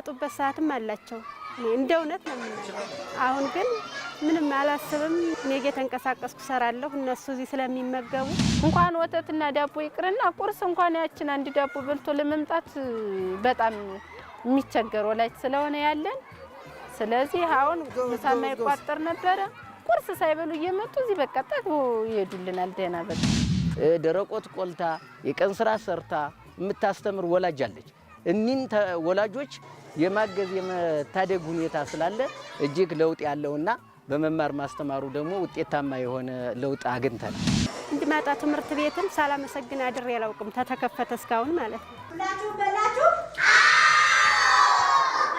የሚመጡበት ሰዓትም አላቸው እንደውነት ነው የሚናገር አሁን ግን ምንም አላስብም እኔ እየተንቀሳቀስኩ ሰራለሁ እነሱ እዚህ ስለሚመገቡ እንኳን ወተትና ዳቦ ይቅርና ቁርስ እንኳን ያችን አንድ ዳቦ በልቶ ለመምጣት በጣም የሚቸገር ወላጅ ስለሆነ ያለን ስለዚህ አሁን ምሳማ ይቋጠር ነበር ቁርስ ሳይበሉ እየመጡ እዚህ በቃ ጠግቦ ይሄዱልናል ደህና በቃ ደረቆት ቆልታ የቀን ስራ ሰርታ የምታስተምር ወላጅ አለች እኒን ወላጆች የማገዝ የመታደግ ሁኔታ ስላለ እጅግ ለውጥ ያለውና በመማር ማስተማሩ ደግሞ ውጤታማ የሆነ ለውጥ አግኝተናል እንድማጣ ትምህርት ቤትን ሳላመሰግን አድሬ ያላውቅም ተተከፈተ እስካሁን ማለት ነው ሁላችሁ በላችሁ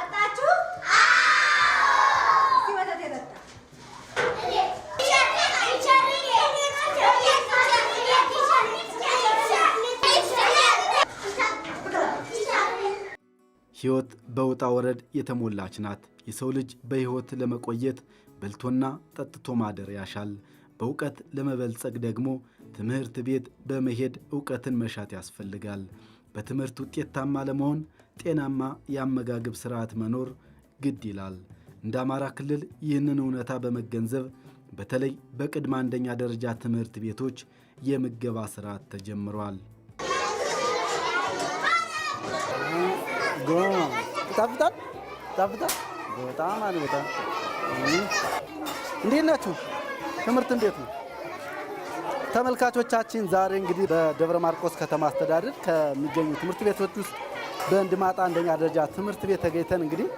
አጣችሁ ሲወተት የበጣ ሕይወት በውጣ ወረድ የተሞላች ናት የሰው ልጅ በሕይወት ለመቆየት በልቶና ጠጥቶ ማደር ያሻል በእውቀት ለመበልጸግ ደግሞ ትምህርት ቤት በመሄድ ዕውቀትን መሻት ያስፈልጋል በትምህርት ውጤታማ ለመሆን ጤናማ የአመጋገብ ስርዓት መኖር ግድ ይላል እንደ አማራ ክልል ይህንን እውነታ በመገንዘብ በተለይ በቅድመ አንደኛ ደረጃ ትምህርት ቤቶች የምገባ ስርዓት ተጀምሯል ታፍታ በጣም አልበታ እንዴት ናችሁ ትምህርት እንዴት ነው ተመልካቾቻችን ዛሬ እንግዲህ በደብረ ማርቆስ ከተማ አስተዳደር ከሚገኙ ትምህርት ቤቶች ውስጥ በእንድማጣ አንደኛ ደረጃ ትምህርት ቤት ተገኝተን እንግዲህ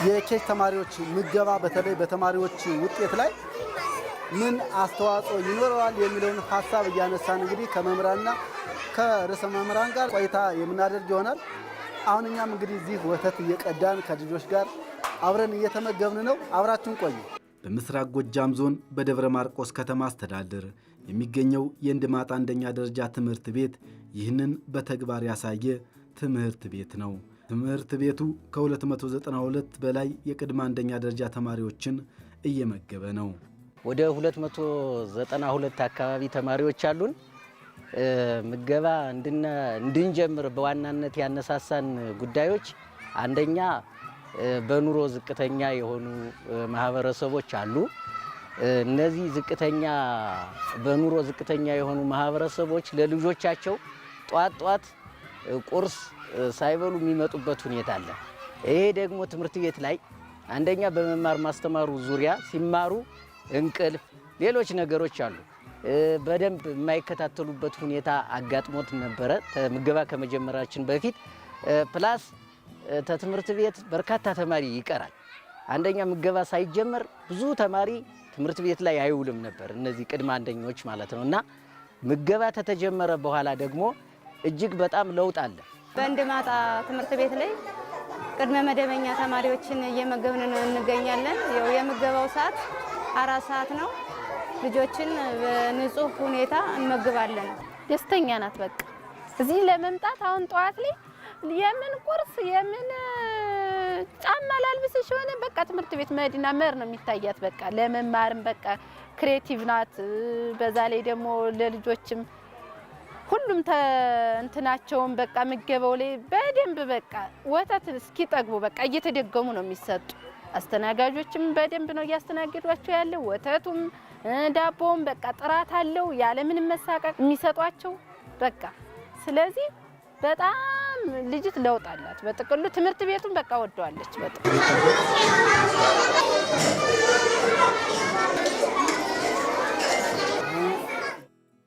የኬጅ ተማሪዎች ምገባ በተለይ በተማሪዎች ውጤት ላይ ምን አስተዋጽኦ ይኖረዋል የሚለውን ሐሳብ እያነሳን እንግዲህ ከመምህራንና ከርዕሰ መምህራን ጋር ቆይታ የምናደርግ ይሆናል አሁን እኛም እንግዲህ እዚህ ወተት እየቀዳን ከልጆች ጋር አብረን እየተመገብን ነው አብራችሁን ቆዩ በምስራቅ ጎጃም ዞን በደብረ ማርቆስ ከተማ አስተዳደር የሚገኘው የእንድማጣ አንደኛ ደረጃ ትምህርት ቤት ይህንን በተግባር ያሳየ ትምህርት ቤት ነው ትምህርት ቤቱ ከ292 በላይ የቅድመ አንደኛ ደረጃ ተማሪዎችን እየመገበ ነው ወደ 292 አካባቢ ተማሪዎች አሉን ምገባ እንድንጀምር በዋናነት ያነሳሳን ጉዳዮች አንደኛ በኑሮ ዝቅተኛ የሆኑ ማህበረሰቦች አሉ እነዚህ በኑሮ ዝቅተኛ የሆኑ ማህበረሰቦች ለልጆቻቸው ጧት ቁርስ ሳይበሉ የሚመጡበት ሁኔታ አለ ይሄ ደግሞ ትምህርት ቤት ላይ አንደኛ በመማር ማስተማሩ ዙሪያ ሲማሩ እንቅልፍ ሌሎች ነገሮች አሉ በደንብ የማይከታተሉበት ሁኔታ አጋጥሞት ነበረ ምገባ ከመጀመራችን በፊት ፕላስ ተትምህርት ቤት በርካታ ተማሪ ይቀራል አንደኛ ምገባ ሳይጀመር ብዙ ተማሪ ትምህርት ቤት ላይ አይውልም ነበር እነዚህ ቅድመ አንደኞች ማለት ነውና ምገባ ተተጀመረ በኋላ ደግሞ እጅግ በጣም ለውጥ አለ በእንድማጣ ትምህርት ቤት ላይ ቅድመ መደበኛ ተማሪዎችን እየመገብን እንገኛለን የምገባው ሰዓት 4 ሰዓት ነው ልጆችን በንጹህ ሁኔታ እንመግባለን ደስተኛ ናት በቃ እዚህ ለመምጣት አሁን ጧት ላይ የምን ቁርስ የምን ጫማ ላልብስሽ ሆነ በቃ ትምህርት ቤት መዲና መር ነው የሚታያት በቃ ለመማርም በቃ ክሬቲቭ ናት በዛ ላይ ደግሞ ለልጆችም ሁሉም እንትናቸውን በቃ ምገበው ላይ በደንብ በቃ ወተት እስኪጠግቡ በቃ እየተደገሙ ነው የሚሰጡ አስተናጋጆችም በደንብ ነው ያስተናግዷቸው ያለው ወተቱም ዳቦም በቃ ጥራት አለው ያለ ምንም መሳቀቅ የሚሰጧቸው በቃ ስለዚህ በጣም ልጅት ለውጥ አላት በጥቅሉ ትምህርት ቤቱን በቃ ወደዋለች በጣም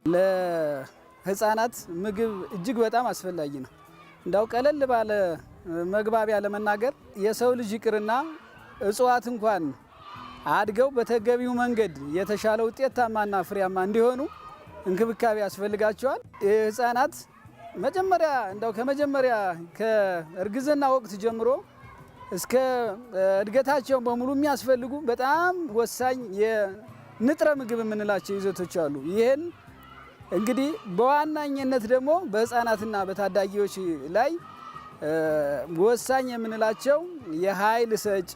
ለህፃናት ምግብ እጅግ በጣም አስፈላጊ ነው እንዳው ቀለል ባለ መግባቢያ ለመናገር የሰው ልጅ ይቅርና እጽዋት እንኳን አድገው በተገቢው መንገድ የተሻለ ውጤታማና ፍሬያማ እንዲሆኑ እንክብካቤ ያስፈልጋቸዋል ህፃናት መጀመሪያ እንዳው ከመጀመሪያ ከእርግዝና ወቅት ጀምሮ እስከ እድገታቸው በሙሉ የሚያስፈልጉ በጣም ወሳኝ የንጥረ ምግብ የምንላቸው ይዘቶች አሉ ይሄን እንግዲህ በዋናኝነት ደግሞ በህፃናትና በታዳጊዎች ላይ ወሳኝ የምንላቸው የኃይል ሰጭ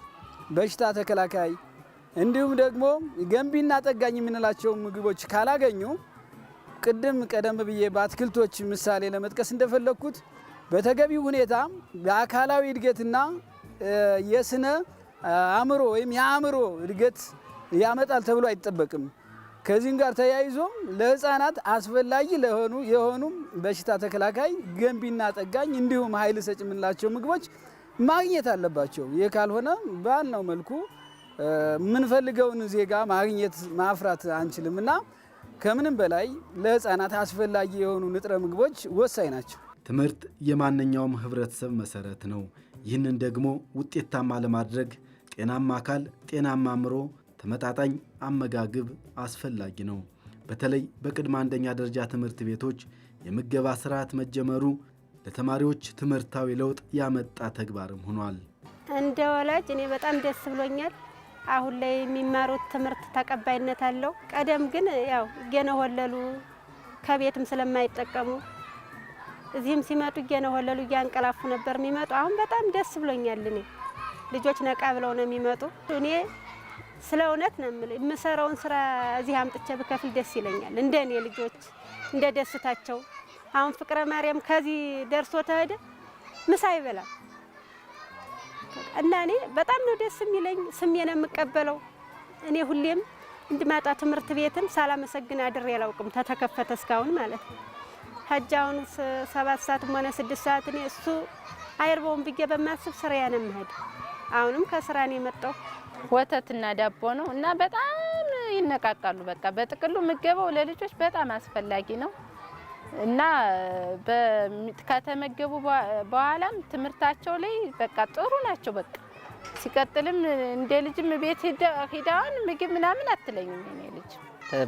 በሽታ ተከላካይ እንዲሁም ደግሞ ገንቢና ጠጋኝ የምንላቸው ምግቦች ካላገኙ ቀደም ብዬ በአትክልቶች ምሳሌ ለመጥቀስ እንደፈለኩት በተገቢው ሁኔታ የአካላዊ እድገትና የስነ አእምሮ ወይም የአእምሮ እድገት ያመጣል ተብሎ አይጠበቅም። ከዚህም ጋር ተያይዞ ለህፃናት አስፈላጊ የሆኑ በሽታ ተከላካይ ገንቢና ጠጋኝ እንዲሁም ኃይል ሰጭ የምንላቸው ምግቦች ማግኘት አለባቸው። ይህ ካልሆነ ባልነው መልኩ የምንፈልገውን ዜጋ ማግኘት ማፍራት አንችልም እና ከምንም በላይ ለህፃናት አስፈላጊ የሆኑ ንጥረ ምግቦች ወሳኝ ናቸው። ትምህርት የማንኛውም ህብረተሰብ መሰረት ነው። ይህንን ደግሞ ውጤታማ ለማድረግ ጤናማ አካል፣ ጤናማ አእምሮ፣ ተመጣጣኝ አመጋገብ አስፈላጊ ነው። በተለይ በቅድመ አንደኛ ደረጃ ትምህርት ቤቶች የምገባ ስርዓት መጀመሩ ለተማሪዎች ትምህርታዊ ለውጥ ያመጣ ተግባርም ሆኗል። እንደ ወላጅ እኔ በጣም ደስ ብሎኛል። አሁን ላይ የሚማሩት ትምህርት ተቀባይነት አለው። ቀደም ግን ያው እየነወለሉ ከቤትም ስለማይጠቀሙ እዚህም ሲመጡ እየነወለሉ እያንቀላፉ ነበር የሚመጡ። አሁን በጣም ደስ ብሎኛል። እኔ ልጆች ነቃ ብለው ነው የሚመጡ። እኔ ስለ እውነት ነው የምሰራውን ስራ እዚህ አምጥቼ ብከፍል ደስ ይለኛል። እንደ እኔ ልጆች እንደ ደስታቸው አሁን ፍቅረ ማርያም ከዚህ ደርሶ ተሄደ ምሳ ይበላል እና እኔ በጣም ነው ደስ የሚለኝ። ስሜን የምቀበለው እኔ ሁሌም እንድመጣ ትምህርት ቤትን ሳላመሰግን አድሬ አላውቅም። ተተከፈተ እስካሁን ማለት ነው። ሀጃውን 7 ሰዓትም ሆነ 6 ሰዓት እኔ እሱ አይርበውም ብዬ በማስብ ስራዬ ነው የምሄድ። አሁንም ከስራ ነው የመጣው። ወተትና ዳቦ ነው እና በጣም ይነቃቃሉ። በቃ በጥቅሉ ምገባው ለልጆች በጣም አስፈላጊ ነው እና ከተመገቡ በኋላም ትምህርታቸው ላይ በቃ ጥሩ ናቸው። በቃ ሲቀጥልም እንደ ልጅም ቤት ሂዳውን ምግብ ምናምን አትለኝም። እኔ ልጅ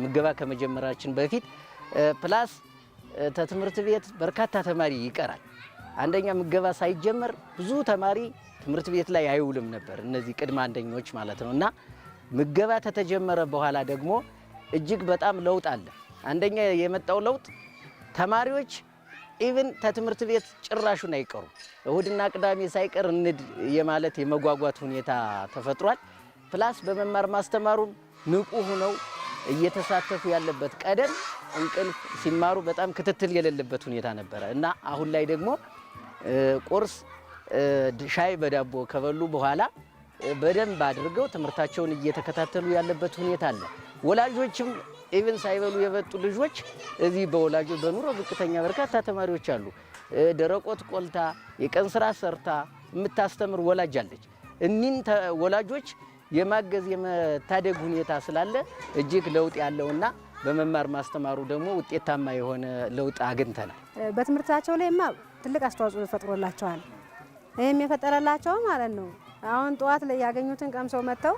ምገባ ከመጀመራችን በፊት ፕላስ ተትምህርት ቤት በርካታ ተማሪ ይቀራል። አንደኛ ምገባ ሳይጀመር ብዙ ተማሪ ትምህርት ቤት ላይ አይውልም ነበር፣ እነዚህ ቅድመ አንደኞች ማለት ነው። እና ምገባ ተተጀመረ በኋላ ደግሞ እጅግ በጣም ለውጥ አለ። አንደኛ የመጣው ለውጥ ተማሪዎች ኢቭን ተትምህርት ቤት ጭራሹን አይቀሩም። እሁድና ቅዳሜ ሳይቀር እንድ የማለት የመጓጓት ሁኔታ ተፈጥሯል። ፕላስ በመማር ማስተማሩ ንቁ ሆነው እየተሳተፉ ያለበት፣ ቀደም እንቅልፍ ሲማሩ በጣም ክትትል የሌለበት ሁኔታ ነበረ እና አሁን ላይ ደግሞ ቁርስ ሻይ በዳቦ ከበሉ በኋላ በደንብ አድርገው ትምህርታቸውን እየተከታተሉ ያለበት ሁኔታ አለ። ወላጆችም ኢቭን ሳይበሉ የመጡ ልጆች እዚህ በወላጆች በኑሮ ዝቅተኛ በርካታ ተማሪዎች አሉ። ደረቆት ቆልታ የቀን ስራ ሰርታ የምታስተምር ወላጅ አለች። እኒን ወላጆች የማገዝ የመታደግ ሁኔታ ስላለ እጅግ ለውጥ ያለውና በመማር ማስተማሩ ደግሞ ውጤታማ የሆነ ለውጥ አግኝተናል። በትምህርታቸው ላይማ ትልቅ አስተዋጽኦ ፈጥሮላቸዋል። ይህም የፈጠረላቸው ማለት ነው አሁን ጠዋት ላይ ያገኙትን ቀምሰው መጥተው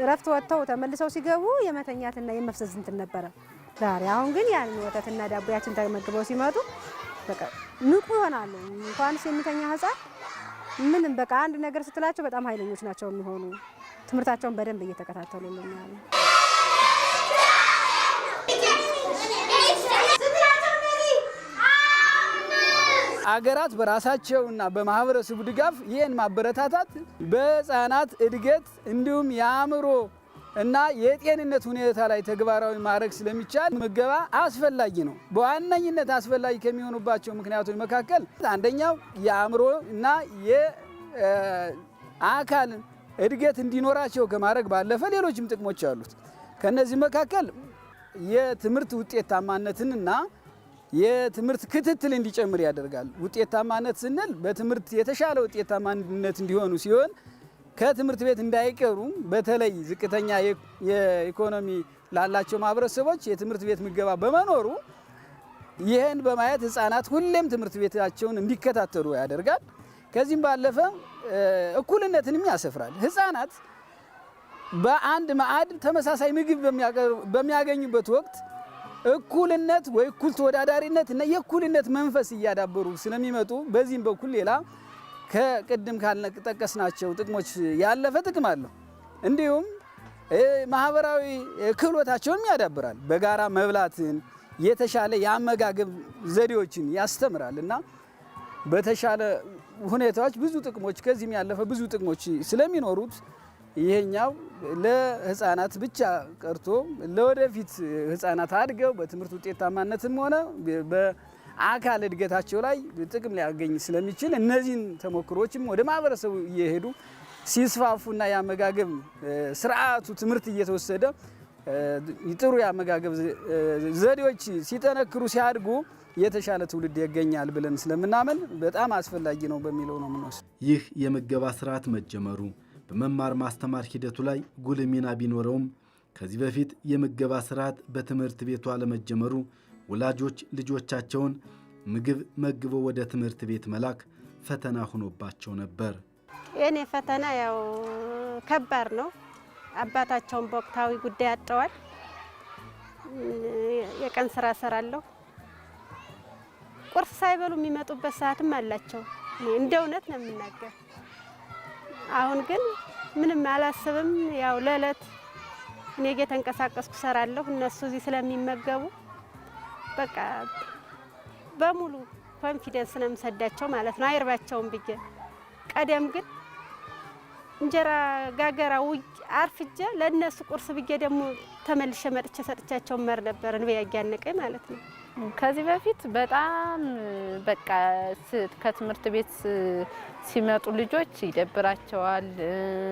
ረፍት ወጥተው ተመልሰው ሲገቡ የመተኛትና የመፍሰስ እንትን ነበረ ዛሬ። አሁን ግን ያን ወተትና ዳቦያችን ተመግበው ሲመጡ በቃ ንቁ ይሆናሉ። እንኳንስ የሚተኛ ህፃን ምንም በቃ አንድ ነገር ስትላቸው በጣም ኃይለኞች ናቸው የሚሆኑ። ትምህርታቸውን በደንብ እየተከታተሉልን ያለው አገራት በራሳቸውና በማህበረሰቡ ድጋፍ ይህን ማበረታታት በህፃናት እድገት እንዲሁም የአእምሮ እና የጤንነት ሁኔታ ላይ ተግባራዊ ማድረግ ስለሚቻል ምገባ አስፈላጊ ነው። በዋነኝነት አስፈላጊ ከሚሆኑባቸው ምክንያቶች መካከል አንደኛው የአእምሮ እና የአካል እድገት እንዲኖራቸው ከማድረግ ባለፈ ሌሎችም ጥቅሞች አሉት። ከነዚህ መካከል የትምህርት ውጤታማነትንና የትምህርት ክትትል እንዲጨምር ያደርጋል። ውጤታማነት ስንል በትምህርት የተሻለ ውጤታማነት እንዲሆኑ ሲሆን ከትምህርት ቤት እንዳይቀሩ በተለይ ዝቅተኛ የኢኮኖሚ ላላቸው ማህበረሰቦች የትምህርት ቤት ምገባ በመኖሩ ይህን በማየት ህፃናት ሁሌም ትምህርት ቤታቸውን እንዲከታተሉ ያደርጋል። ከዚህም ባለፈ እኩልነትንም ያሰፍራል። ህፃናት በአንድ ማዕድ ተመሳሳይ ምግብ በሚያገኙበት ወቅት እኩልነት ወይ እኩል ተወዳዳሪነት እና የእኩልነት መንፈስ እያዳበሩ ስለሚመጡ በዚህም በኩል ሌላ ከቅድም ካልጠቀስናቸው ጥቅሞች ያለፈ ጥቅም አለው። እንዲሁም ማህበራዊ ክህሎታቸውን ያዳብራል። በጋራ መብላትን፣ የተሻለ የአመጋገብ ዘዴዎችን ያስተምራል እና በተሻለ ሁኔታዎች ብዙ ጥቅሞች ከዚህም ያለፈ ብዙ ጥቅሞች ስለሚኖሩት ይሄኛው ለህፃናት ብቻ ቀርቶ ለወደፊት ህፃናት አድገው በትምህርት ውጤታማነትም ሆነ አካል እድገታቸው ላይ ጥቅም ሊያገኝ ስለሚችል እነዚህን ተሞክሮችም ወደ ማህበረሰቡ እየሄዱ ሲስፋፉና የአመጋገብ ስርዓቱ ትምህርት እየተወሰደ ጥሩ የአመጋገብ ዘዴዎች ሲጠነክሩ ሲያድጉ የተሻለ ትውልድ ያገኛል ብለን ስለምናምን በጣም አስፈላጊ ነው በሚለው ነው የምንወስደው። ይህ የምገባ ስርዓት መጀመሩ በመማር ማስተማር ሂደቱ ላይ ጉልህ ሚና ቢኖረውም ከዚህ በፊት የምገባ ስርዓት በትምህርት ቤቱ አለመጀመሩ ወላጆች ልጆቻቸውን ምግብ መግበው ወደ ትምህርት ቤት መላክ ፈተና ሆኖባቸው ነበር። የኔ ፈተና ያው ከባድ ነው። አባታቸውን በወቅታዊ ጉዳይ አጥተዋል። የቀን ስራ ሰራለሁ። ቁርስ ሳይበሉ የሚመጡበት ሰዓትም አላቸው። እንደ እውነት ነው የምናገር። አሁን ግን ምንም አላስብም። ያው ለዕለት እኔ እየተንቀሳቀስኩ ሰራለሁ። እነሱ እዚህ ስለሚመገቡ በቃ በሙሉ ኮንፊደንስ ነው የምሰዳቸው ማለት ነው። አይርባቸውም ብዬ ቀደም ግን እንጀራ ጋገራ አርፍጄ ለእነሱ ቁርስ ብዬ ደግሞ ተመልሼ መጥቼ ሰጥቻቸው መር ነበር እንበ ያጋነቀኝ ማለት ነው። ከዚህ በፊት በጣም በቃ ከትምህርት ቤት ሲመጡ ልጆች ይደብራቸዋል።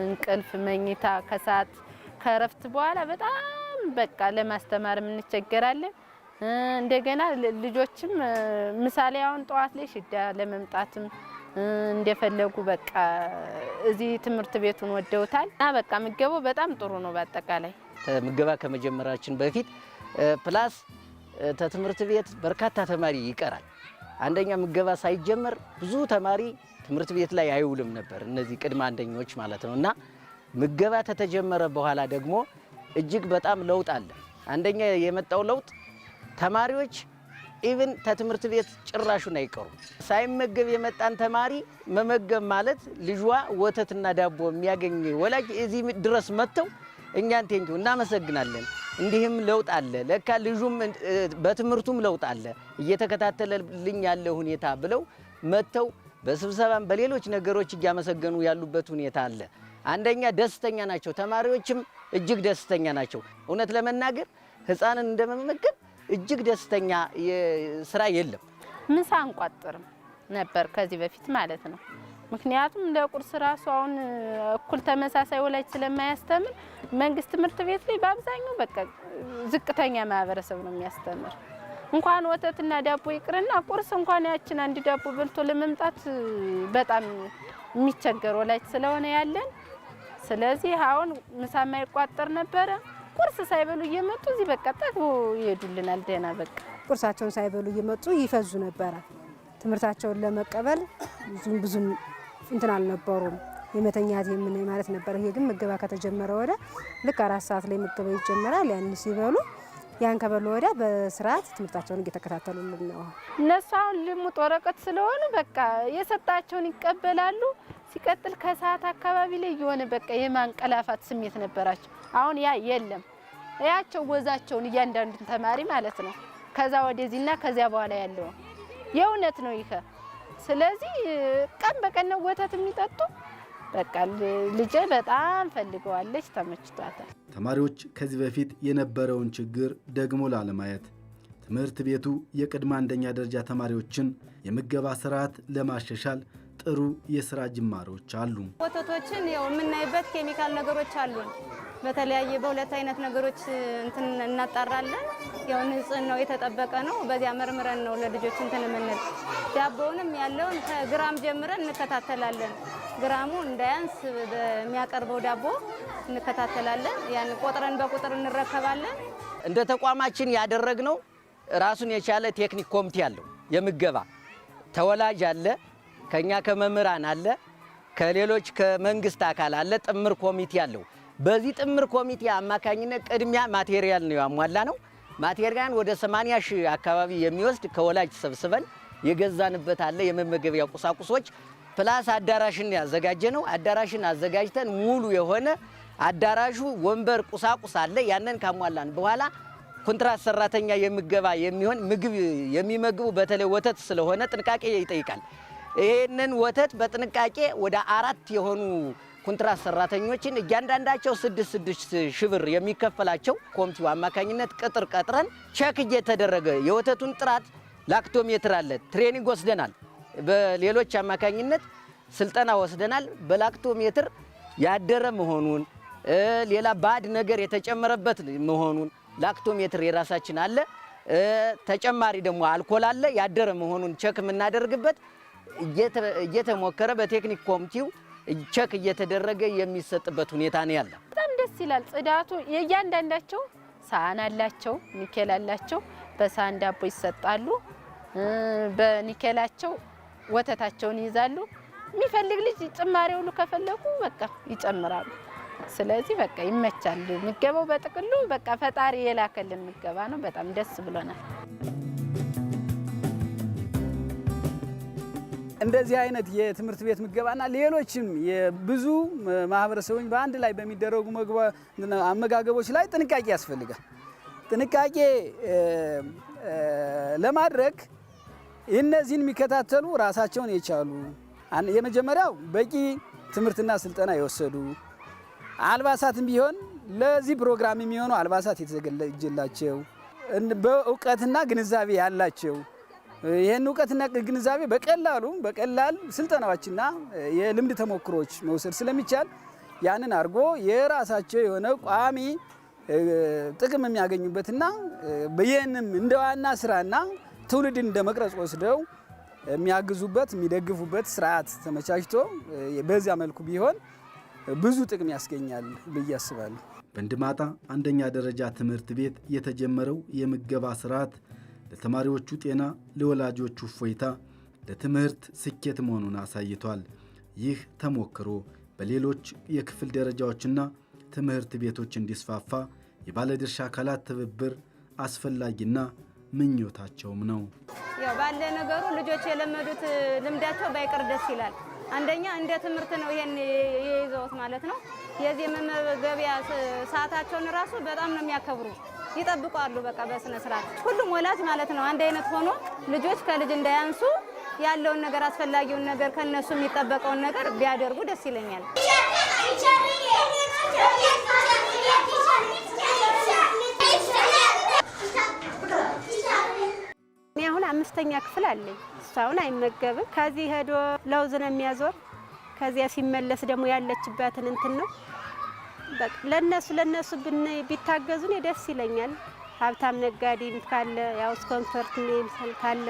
እንቅልፍ፣ መኝታ ከሰዓት ከረፍት በኋላ በጣም በቃ ለማስተማር እንቸገራለን። እንደገና ልጆችም ምሳሌ አሁን ጠዋት ላይ ሽዳ ለመምጣትም እንደፈለጉ በቃ እዚህ ትምህርት ቤቱን ወደውታል እና በቃ ምገባው በጣም ጥሩ ነው። በአጠቃላይ ምገባ ከመጀመራችን በፊት ፕላስ ተትምህርት ቤት በርካታ ተማሪ ይቀራል። አንደኛ ምገባ ሳይጀመር ብዙ ተማሪ ትምህርት ቤት ላይ አይውልም ነበር፣ እነዚህ ቅድመ አንደኞች ማለት ነው። እና ምገባ ተተጀመረ በኋላ ደግሞ እጅግ በጣም ለውጥ አለ። አንደኛ የመጣው ለውጥ ተማሪዎች ኢቭን ተትምህርት ቤት ጭራሹን አይቀሩም። ሳይመገብ የመጣን ተማሪ መመገብ ማለት ልጇ ወተትና ዳቦ የሚያገኝ ወላጅ እዚህ ድረስ መጥተው እኛን ቴንኪው እናመሰግናለን፣ እንዲህም ለውጥ አለ፣ ለካ ልጁም በትምህርቱም ለውጥ አለ እየተከታተለልኝ ያለ ሁኔታ ብለው መጥተው በስብሰባም በሌሎች ነገሮች እያመሰገኑ ያሉበት ሁኔታ አለ። አንደኛ ደስተኛ ናቸው፣ ተማሪዎችም እጅግ ደስተኛ ናቸው። እውነት ለመናገር ህፃንን እንደመመገብ እጅግ ደስተኛ ስራ የለም። ምሳ አንቋጥርም ነበር ከዚህ በፊት ማለት ነው። ምክንያቱም ለቁርስ ራሱ አሁን እኩል ተመሳሳይ ወላጅ ስለማያስተምር መንግስት ትምህርት ቤት ላይ በአብዛኛው በቃ ዝቅተኛ ማህበረሰብ ነው የሚያስተምር። እንኳን ወተትና ዳቦ ይቅርና ቁርስ እንኳን ያችን አንድ ዳቦ በልቶ ለመምጣት በጣም የሚቸገር ወላጅ ስለሆነ ያለን፣ ስለዚህ አሁን ምሳ የማይቋጠር ነበረ። ቁርስ ሳይበሉ እየመጡ እዚህ በቃ ጠግቦ ይሄዱልናል። ደህና በቃ ቁርሳቸውን ሳይበሉ እየመጡ ይፈዙ ነበረ። ትምህርታቸውን ለመቀበል ብዙም እንትን አልነበሩም። የመተኛት የምን ማለት ነበር። ይሄ ግን ምገባ ከተጀመረ ወደ ልክ 4 ሰዓት ላይ ምገባ ይጀምራል። ያን ሲበሉ ያን ከበሉ ወደ በስርዓት ትምህርታቸውን እየተከታተሉልን ነው። እነሱ አሁን ልሙጥ ወረቀት ስለሆኑ በቃ የሰጣቸውን ይቀበላሉ። ሲቀጥል ከሰዓት አካባቢ ላይ የሆነ በቃ የማንቀላፋት ስሜት ነበራቸው። አሁን ያ የለም። ያቸው ወዛቸውን እያንዳንዱን ተማሪ ማለት ነው ከዛ ወደዚህና ከዚያ በኋላ ያለው የእውነት ነው ይሄ። ስለዚህ ቀን በቀን ነው ወተት የሚጠጡ። በቃ ልጄ በጣም ፈልገዋለች፣ ተመችቷታል። ተማሪዎች ከዚህ በፊት የነበረውን ችግር ደግሞ ላለማየት ትምህርት ቤቱ የቅድመ አንደኛ ደረጃ ተማሪዎችን የምገባ ስርዓት ለማሻሻል ጥሩ የስራ ጅማሮች አሉ። ወተቶችን ያው የምናይበት ኬሚካል ነገሮች አሉ። በተለያየ በሁለት አይነት ነገሮች እንትን እናጣራለን። ያው ንጽህናው የተጠበቀ ነው። በዚያ መርምረን ነው ለልጆች እንትን የምንል። ዳቦውንም ያለውን ከግራም ጀምረን እንከታተላለን። ግራሙ እንዳያንስ በሚያቀርበው ዳቦ እንከታተላለን። ያን ቆጥረን በቁጥር እንረከባለን። እንደ ተቋማችን ያደረግነው ራሱን የቻለ ቴክኒክ ኮሚቴ አለው። የምገባ ተወላጅ አለ፣ ከኛ ከመምህራን አለ፣ ከሌሎች ከመንግስት አካል አለ። ጥምር ኮሚቴ አለው። በዚህ ጥምር ኮሚቴ አማካኝነት ቅድሚያ ማቴሪያል ነው ያሟላ ነው። ማቴሪያል ወደ 80 ሺህ አካባቢ የሚወስድ ከወላጅ ሰብስበን የገዛንበት አለ። የመመገቢያ ቁሳቁሶች ፕላስ አዳራሽን ያዘጋጀ ነው። አዳራሽን አዘጋጅተን ሙሉ የሆነ አዳራሹ ወንበር፣ ቁሳቁስ አለ። ያንን ካሟላን በኋላ ኮንትራት ሰራተኛ የምገባ የሚሆን ምግብ የሚመግቡ በተለይ ወተት ስለሆነ ጥንቃቄ ይጠይቃል። ይሄንን ወተት በጥንቃቄ ወደ 4 የሆኑ ኮንትራት ሰራተኞችን እያንዳንዳቸው 6 ሺህ ብር የሚከፈላቸው ኮሚቴው አማካኝነት ቅጥር ቀጥረን ቼክ እየተደረገ የወተቱን ጥራት ላክቶሜትር አለ። ትሬኒንግ ወስደናል። በሌሎች አማካኝነት ስልጠና ወስደናል። በላክቶሜትር ያደረ መሆኑን ሌላ ባድ ነገር የተጨመረበት መሆኑን ላክቶሜትር የራሳችን አለ። ተጨማሪ ደግሞ አልኮል አለ። ያደረ መሆኑን ቸክ የምናደርግበት እየተሞከረ በቴክኒክ ኮሚቴው ቸክ እየተደረገ የሚሰጥበት ሁኔታ ነው ያለ። በጣም ደስ ይላል። ጽዳቱ የእያንዳንዳቸው ሳህን አላቸው፣ ኒኬል አላቸው። በሳህን ዳቦ ይሰጣሉ። በኒኬላቸው ወተታቸውን ይይዛሉ። የሚፈልግ ልጅ ጭማሪ ሁሉ ከፈለጉ በቃ ይጨምራሉ። ስለዚህ በቃ ይመቻል። ምገባው በጥቅሉ በቃ ፈጣሪ የላከልን ምገባ ነው። በጣም ደስ ብሎናል። እንደዚህ አይነት የትምህርት ቤት ምገባና ሌሎችም የብዙ ማህበረሰቦች በአንድ ላይ በሚደረጉ አመጋገቦች ላይ ጥንቃቄ ያስፈልጋል። ጥንቃቄ ለማድረግ እነዚህን የሚከታተሉ ራሳቸውን የቻሉ የመጀመሪያው በቂ ትምህርትና ስልጠና የወሰዱ አልባሳትም ቢሆን ለዚህ ፕሮግራም የሚሆኑ አልባሳት የተዘጋጀላቸው በእውቀትና ግንዛቤ ያላቸው ይህን እውቀትና ግንዛቤ በቀላል ስልጠናዎችና የልምድ ተሞክሮች መውሰድ ስለሚቻል ያንን አድርጎ የራሳቸው የሆነ ቋሚ ጥቅም የሚያገኙበትና ይህንም እንደ ዋና ስራና ትውልድን እንደ መቅረጽ ወስደው የሚያግዙበት የሚደግፉበት ስርዓት ተመቻችቶ በዚያ መልኩ ቢሆን ብዙ ጥቅም ያስገኛል ብዬ አስባለሁ። በእንድማጣ አንደኛ ደረጃ ትምህርት ቤት የተጀመረው የምገባ ስርዓት ለተማሪዎቹ ጤና፣ ለወላጆቹ እፎይታ፣ ለትምህርት ስኬት መሆኑን አሳይቷል። ይህ ተሞክሮ በሌሎች የክፍል ደረጃዎችና ትምህርት ቤቶች እንዲስፋፋ የባለድርሻ አካላት ትብብር አስፈላጊና ምኞታቸውም ነው። ያው ባለ ነገሩ ልጆች የለመዱት ልምዳቸው ባይቀር ደስ ይላል። አንደኛ እንደ ትምህርት ነው ይሄን የይዘውት ማለት ነው። የዚህ መመገቢያ ሰዓታቸውን ራሱ በጣም ነው የሚያከብሩ፣ ይጠብቃሉ። በቃ በስነ ስርዓት ሁሉም ወላጅ ማለት ነው አንድ አይነት ሆኖ ልጆች ከልጅ እንዳያንሱ ያለውን ነገር አስፈላጊውን ነገር ከነሱ የሚጠበቀውን ነገር ቢያደርጉ ደስ ይለኛል። እኔ አሁን 5ኛ ክፍል አለኝ። እሷውን አይመገብም። ከዚህ ሄዶ ለውዝ ነው የሚያዞር። ከዚያ ሲመለስ ደግሞ ያለችበትን እንትን ነው በቃ ለነሱ ቢታገዙን ደስ ይለኛል። ሀብታም ነጋዴም ካለ ያው ስኮንፈርት ሜምሰል ካለ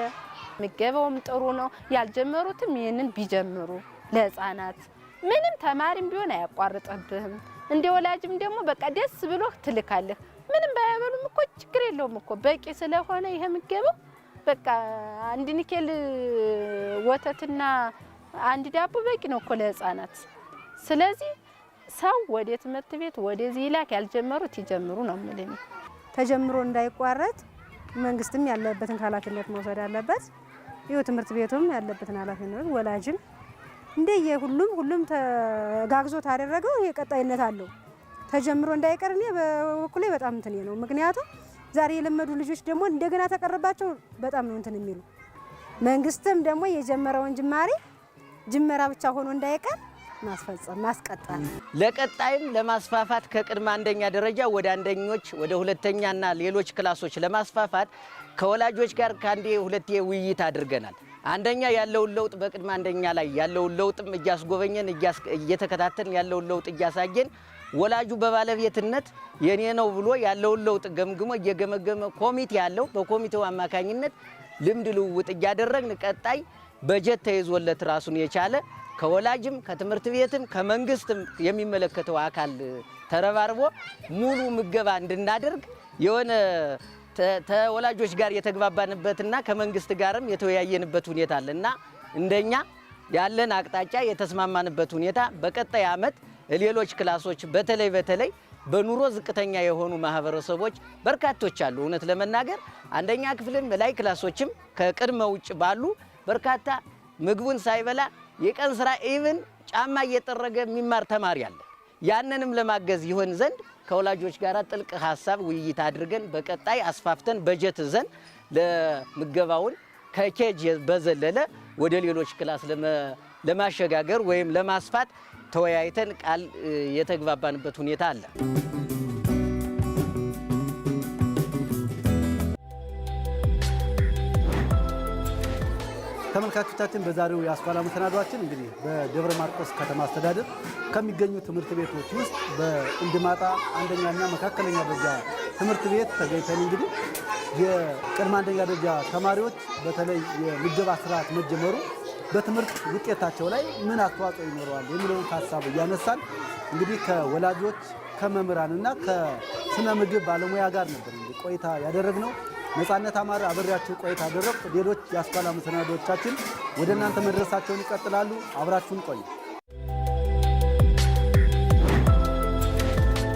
ምገባውም ጥሩ ነው። ያልጀመሩትም ይህንን ቢጀምሩ ለህፃናት ምንም ተማሪም ቢሆን አያቋርጥብህም። እንደ ወላጅም ደግሞ በቃ ደስ ብሎ ትልካለህ። ምንም ባያበሉም እኮ ችግር የለውም እኮ በቂ ስለሆነ ይሄ ምገባው በቃ አንድ ኒኬል ወተትና አንድ ዳቦ በቂ ነው እኮ ለህፃናት። ስለዚህ ሰው ወደ ትምህርት ቤት ወደዚህ ይላክ። ያልጀመሩት ይጀምሩ ነው የምልኝ። ተጀምሮ እንዳይቋረጥ መንግስትም ያለበትን ኃላፊነት መውሰድ አለበት። ይኸው ትምህርት ቤቱም ያለበትን ኃላፊነት ወላጅም እንደየ ሁሉም ተጋግዞ ታደረገው የቀጣይነት አለው። ተጀምሮ እንዳይቀር እኔ በኩሌ በጣም እንትን ነው። ምክንያቱም ዛሬ የለመዱ ልጆች ደግሞ እንደገና ተቀርባቸው በጣም ነው እንትን የሚሉ። መንግስትም ደግሞ የጀመረውን ጅመራ ብቻ ሆኖ እንዳይቀር ማስፈጸም ማስቀጠል፣ ለቀጣይም ለማስፋፋት ከቅድመ አንደኛ ደረጃ ወደ አንደኞች ወደ ሁለተኛና ሌሎች ክላሶች ለማስፋፋት ከወላጆች ጋር ከአንዴ ሁለቴ ውይይት አድርገናል። አንደኛ ያለውን ለውጥ በቅድመ አንደኛ ላይ ያለውን ለውጥም እያስጎበኘን እየተከታተልን ያለውን ለውጥ እያሳየን ወላጁ በባለቤትነት የኔ ነው ብሎ ያለውን ለውጥ ገምግሞ እየገመገመ ኮሚቴ ያለው በኮሚቴው አማካኝነት ልምድ ልውውጥ እያደረግን ቀጣይ በጀት ተይዞለት ራሱን የቻለ ከወላጅም ከትምህርት ቤትም ከመንግስትም የሚመለከተው አካል ተረባርቦ ሙሉ ምገባ እንድናደርግ የሆነ ተወላጆች ጋር የተግባባንበትና ከመንግስት ጋርም የተወያየንበት ሁኔታ አለና እንደኛ ያለን አቅጣጫ የተስማማንበት ሁኔታ በቀጣይ ዓመት ሌሎች ክላሶች በተለይ በኑሮ ዝቅተኛ የሆኑ ማህበረሰቦች በርካቶች አሉ። እውነት ለመናገር አንደኛ ክፍልም ላይ ክላሶችም ከቅድመ ውጭ ባሉ በርካታ ምግቡን ሳይበላ የቀን ስራ ኢቭን ጫማ እየጠረገ የሚማር ተማሪ አለ። ያንንም ለማገዝ ይሆን ዘንድ ከወላጆች ጋር ጥልቅ ሀሳብ ውይይት አድርገን በቀጣይ አስፋፍተን በጀት ዘን ለምገባውን ከኬጅ በዘለለ ወደ ሌሎች ክላስ ለማሸጋገር ወይም ለማስፋት ተወያይተን ቃል የተግባባንበት ሁኔታ አለ። ተመልካቾቻችን በዛሬው የአስኳላ መሰናዷችን እንግዲህ በደብረ ማርቆስ ከተማ አስተዳደር ከሚገኙ ትምህርት ቤቶች ውስጥ በእንድማጣ አንደኛና መካከለኛ ደረጃ ትምህርት ቤት ተገኝተን እንግዲህ የቅድመ አንደኛ ደረጃ ተማሪዎች በተለይ የምገባ ስርዓት መጀመሩ በትምህርት ውጤታቸው ላይ ምን አስተዋጽኦ ይኖረዋል የሚለውን ሀሳብ እያነሳን እንግዲህ ከወላጆች ከመምህራንና ከስነ ምግብ ባለሙያ ጋር ነበር ቆይታ ያደረግነው። ነፃነት አማረ አብሬያችሁ ቆይታ አደረግኩ። ሌሎች የአስኳላ መሰናዶዎቻችን ወደ እናንተ መድረሳቸውን ይቀጥላሉ። አብራችሁን ቆዩ።